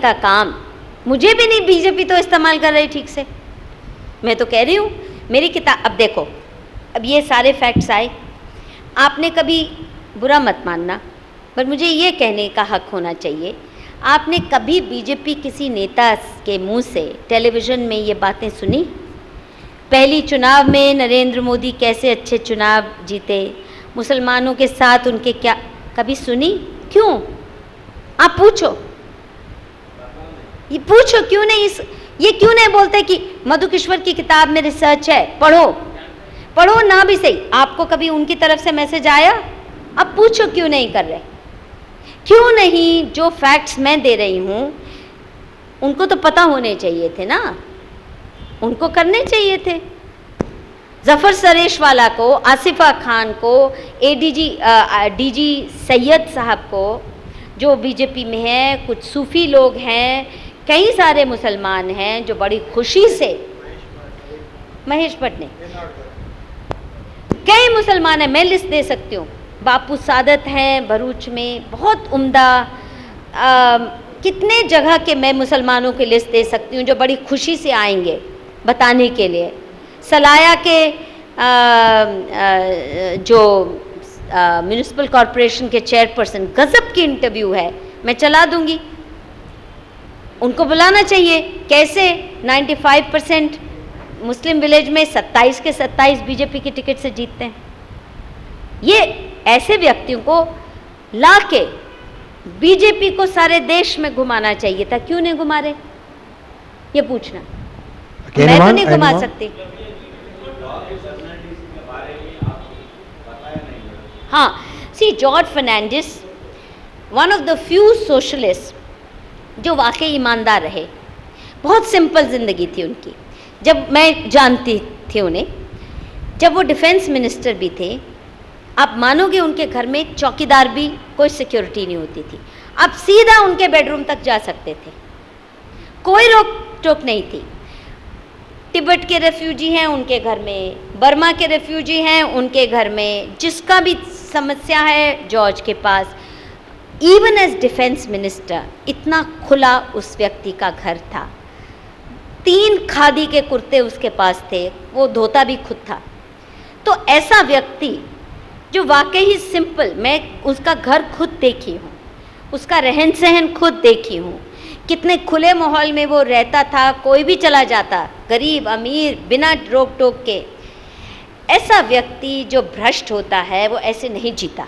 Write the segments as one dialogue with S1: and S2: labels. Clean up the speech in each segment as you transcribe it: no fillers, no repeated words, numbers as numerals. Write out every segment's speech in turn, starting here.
S1: का काम, मुझे भी नहीं बीजेपी तो इस्तेमाल कर रही ठीक से। मैं तो कह रही हूँ मेरी किताब, अब देखो, अब ये सारे फैक्ट्स आए, आपने कभी बुरा मत मानना, पर मुझे ये कहने का हक होना चाहिए, आपने कभी बीजेपी किसी नेता के मुंह से टेलीविज़न में ये बातें सुनी? पहली चुनाव में नरेंद्र मोदी कैसे अच्छे चुनाव जीते, मुसलमानों के साथ उनके क्या, कभी सुनी? क्यों? आप पूछो, ये पूछो क्यों नहीं, ये क्यों नहीं बोलते कि मधुकिश्वर की किताब में रिसर्च है, पढ़ो, पढ़ो ना भी सही, आपको कभी उनकी तरफ से मैसेज आया? अब पूछो क्यों नहीं कर रहे, क्यों नहीं? जो फैक्ट्स मैं दे रही हूँ उनको तो पता होने चाहिए थे ना, उनको करने चाहिए थे। जफ़र सरेशवाला को, आसिफा खान को, डीजी सैयद साहब को, जो बीजेपी में हैं, कुछ सूफी लोग हैं, कई सारे मुसलमान हैं जो बड़ी खुशी से, महेश भट्ट ने, कई मुसलमान हैं, मैं लिस्ट दे सकती हूँ, बापू सादत हैं भरूच में, बहुत उम्दा, कितने जगह के मैं मुसलमानों की लिस्ट दे सकती हूँ जो बड़ी खुशी से आएंगे बताने के लिए। सलाया के जो म्यूनिसिपल कॉरपोरेशन के चेयरपर्सन, गजब की इंटरव्यू है, मैं चला दूंगी, उनको बुलाना चाहिए। कैसे 95% मुस्लिम विलेज में 27 के 27 बीजेपी की टिकट से जीतते हैं। ये ऐसे व्यक्तियों को लाके बीजेपी को सारे देश में घुमाना चाहिए था, क्यों नहीं घुमा रहे, ये पूछना। मैं तो नहीं घुमा सकती। हाँ, see George Fernandes, one of the few socialist जो वाकई ईमानदार रहे, बहुत सिंपल ज़िंदगी थी उनकी। जब मैं जानती थी उन्हें, जब वो डिफेंस मिनिस्टर भी थे, आप मानोगे उनके घर में चौकीदार भी, कोई सिक्योरिटी नहीं होती थी, आप सीधा उनके बेडरूम तक जा सकते थे, कोई रोक टोक नहीं थी। तिब्बत के रेफ्यूजी हैं उनके घर में, बर्मा के रेफ्यूजी हैं उनके घर में, जिसका भी समस्या है जॉर्ज के पास। इवन एज डिफेंस मिनिस्टर इतना खुला उस व्यक्ति का घर था, 3 खादी के कुर्ते उसके पास थे, वो धोता भी खुद था। तो ऐसा व्यक्ति जो वाकई ही सिंपल, मैं उसका घर खुद देखी हूँ, उसका रहन सहन खुद देखी हूँ, कितने खुले माहौल में वो रहता था, कोई भी चला जाता, गरीब अमीर, बिना रोक टोक के। ऐसा व्यक्ति जो भ्रष्ट होता है वो ऐसे नहीं जीता।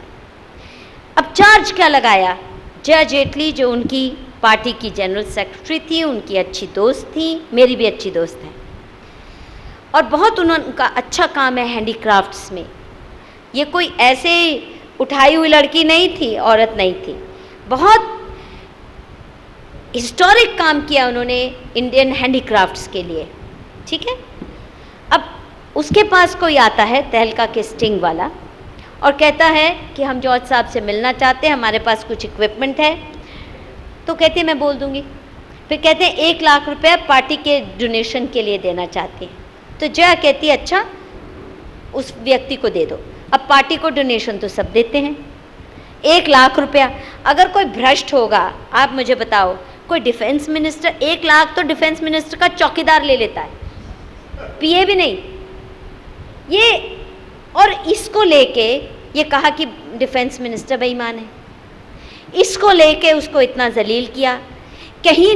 S1: अब चार्ज क्या लगाया? जया जेटली जो उनकी पार्टी की जनरल सेक्रेटरी थी, उनकी अच्छी दोस्त थी, मेरी भी अच्छी दोस्त है, और बहुत उनका अच्छा काम है हैंडीक्राफ्ट्स में। ये कोई ऐसे उठाई हुई लड़की नहीं थी, औरत नहीं थी, बहुत हिस्टोरिक काम किया उन्होंने इंडियन हैंडीक्राफ्ट्स के लिए, ठीक है। अब उसके पास कोई आता है तहलका के स्टिंग वाला और कहता है कि हम जॉर्ज साहब से मिलना चाहते हैं, हमारे पास कुछ इक्विपमेंट है। तो कहते हैं मैं बोल दूंगी। फिर कहते हैं 1 लाख रुपया पार्टी के डोनेशन के लिए देना चाहती हैं। तो जया कहती है अच्छा उस व्यक्ति को दे दो। अब पार्टी को डोनेशन तो सब देते हैं, 1 लाख रुपया। अगर कोई भ्रष्ट होगा, आप मुझे बताओ, कोई डिफेंस मिनिस्टर 1 लाख तो डिफेंस मिनिस्टर का चौकीदार ले लेता है, पिए भी नहीं ये। और इसको लेके ये कहा कि डिफेंस मिनिस्टर बेईमान है, इसको लेके उसको इतना जलील किया। कहीं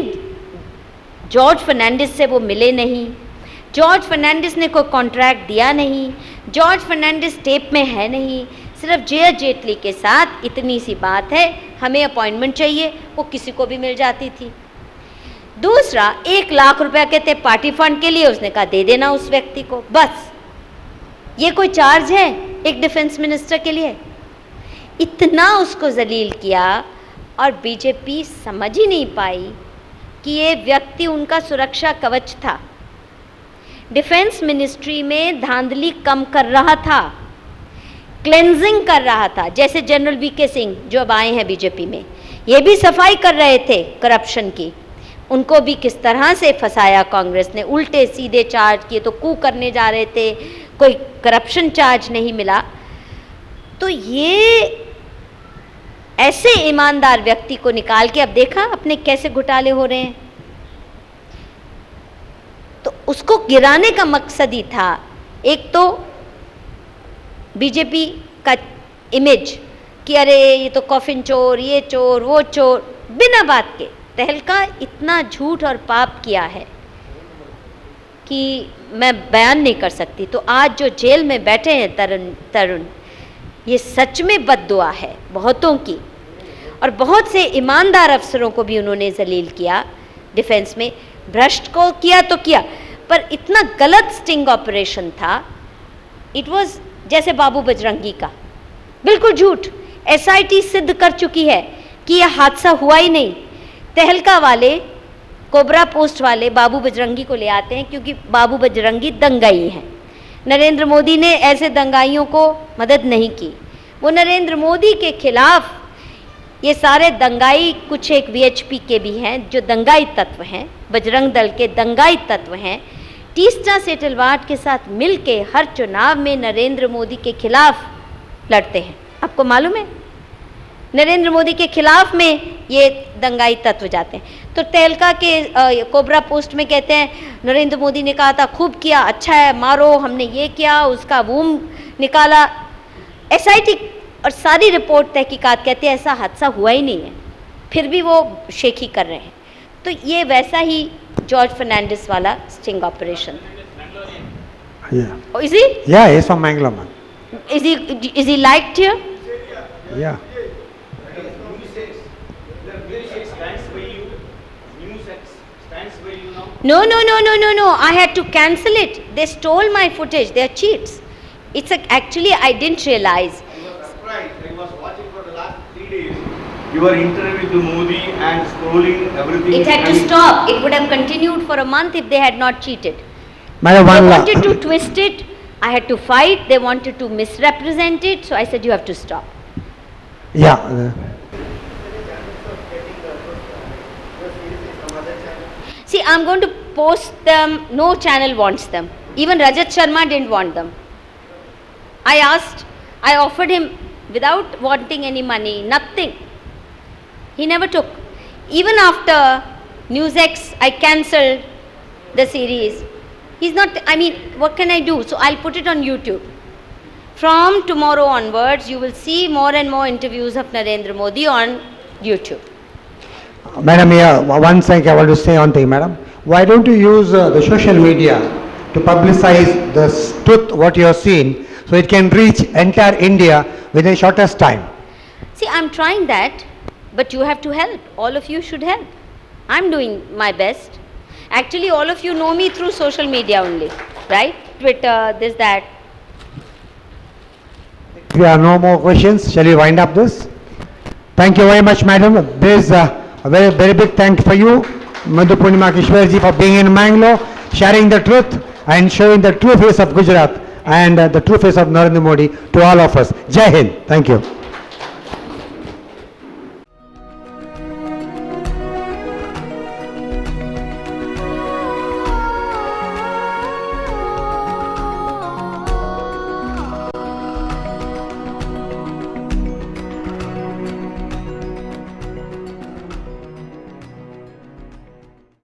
S1: जॉर्ज फर्नांडिस से वो मिले नहीं, जॉर्ज फर्नांडिस ने कोई कॉन्ट्रैक्ट दिया नहीं, जॉर्ज फर्नांडिस टेप में है नहीं, सिर्फ जया जेटली के साथ इतनी सी बात है, हमें अपॉइंटमेंट चाहिए, वो किसी को भी मिल जाती थी। दूसरा 1 लाख रुपया कहते पार्टी फंड के लिए, उसने कहा दे देना उस व्यक्ति को, बस। ये कोई चार्ज है एक डिफेंस मिनिस्टर के लिए? इतना उसको जलील किया और बीजेपी समझ ही नहीं पाई कि ये व्यक्ति उनका सुरक्षा कवच था। डिफेंस मिनिस्ट्री में धांधली कम कर रहा था, क्लेंजिंग कर रहा था। जैसे जनरल वीके सिंह जो अब आए हैं बीजेपी में, ये भी सफाई कर रहे थे करप्शन की, उनको भी किस तरह से फंसाया कांग्रेस ने, उल्टे सीधे चार्ज किए, तो कू करने जा रहे थे, कोई करप्शन चार्ज नहीं मिला। तो ये ऐसे ईमानदार व्यक्ति को निकाल के अब देखा अपने कैसे घोटाले हो रहे हैं। तो उसको गिराने का मकसद ही था, एक तो बीजेपी का इमेज कि अरे ये तो कॉफिन चोर, ये चोर, वो चोर, बिना बात के। तहलका इतना झूठ और पाप किया है कि मैं बयान नहीं कर सकती। तो आज जो जेल में बैठे हैं तरुण, ये सच में बद्दुआ है बहुतों की। और बहुत से ईमानदार अफसरों को भी उन्होंने जलील किया डिफेंस में। भ्रष्ट को किया तो किया, पर इतना गलत स्टिंग ऑपरेशन था। इट वाज जैसे बाबू बजरंगी का, बिल्कुल झूठ। एसआईटी सिद्ध कर चुकी है कि यह हादसा हुआ ही नहीं। तहलका वाले, कोबरा पोस्ट वाले बाबू बजरंगी को ले आते हैं क्योंकि बाबू बजरंगी दंगाई हैं। नरेंद्र मोदी ने ऐसे दंगाइयों को मदद नहीं की। वो नरेंद्र मोदी के खिलाफ ये सारे दंगाई, कुछ एक वीएचपी के भी हैं जो दंगाई तत्व हैं, बजरंग दल के दंगाई तत्व हैं, तीसरा सेटलवाट के साथ मिलके हर चुनाव में नरेंद्र मोदी के खिलाफ लड़ते हैं। आपको मालूम है, नरेंद्र मोदी के खिलाफ में ये दंगाई तत्व जाते हैं। तो तहलका के कोबरा पोस्ट में कहते हैं नरेंद्र मोदी ने कहा था खूब किया, अच्छा है, मारो, हमने ये किया, उसका वूम निकाला। एसआईटी और सारी रिपोर्ट तहकीकात कहते हैं ऐसा हादसा हुआ ही नहीं है, फिर भी वो शेखी कर रहे हैं। तो ये वैसा ही जॉर्ज फर्नांडिस वाला sting operation. Is he?
S2: Yeah, he's from Mangalore, man.
S1: Is he liked here?
S2: Yeah.
S1: No. I had to cancel it. They stole my footage. They are cheats. Actually, I didn't realize.
S3: I was surprised. I was watching for the last 3 days. You were interviewing with Modi and scrolling everything.
S1: It had to stop. It would have continued for a month if they had not cheated.
S2: Madam,
S1: They
S2: one
S1: wanted to twist it. I had to fight. They wanted to misrepresent it. So I said, you have to stop.
S2: Yeah.
S1: See, I'm going to post them. No channel wants them. Even Rajat Sharma didn't want them. I offered him without wanting any money, nothing. He never took. Even after NewsX, I cancelled the series. He's not, what can I do? So I'll put it on YouTube. From tomorrow onwards, you will see more and more interviews of Narendra Modi on YouTube.
S2: Madam, yeah, one thing I want to say on thing, madam. Why don't you use the social media to publicize the truth, what you have seen, so it can reach entire India within shortest time?
S1: See, I'm trying that, but you have to help. All of you should help. I'm doing my best. Actually, all of you know me through social media only, right? Twitter, this, that.
S2: If there are no more questions, shall we wind up this? Thank you very much, madam. There's a very, very big thank for you, Madhu Purnima Kishwarji, for being in Mangalore, sharing the truth and showing the true face of Gujarat and the true face of Narendra Modi to all of us. Jai Hind. Thank you.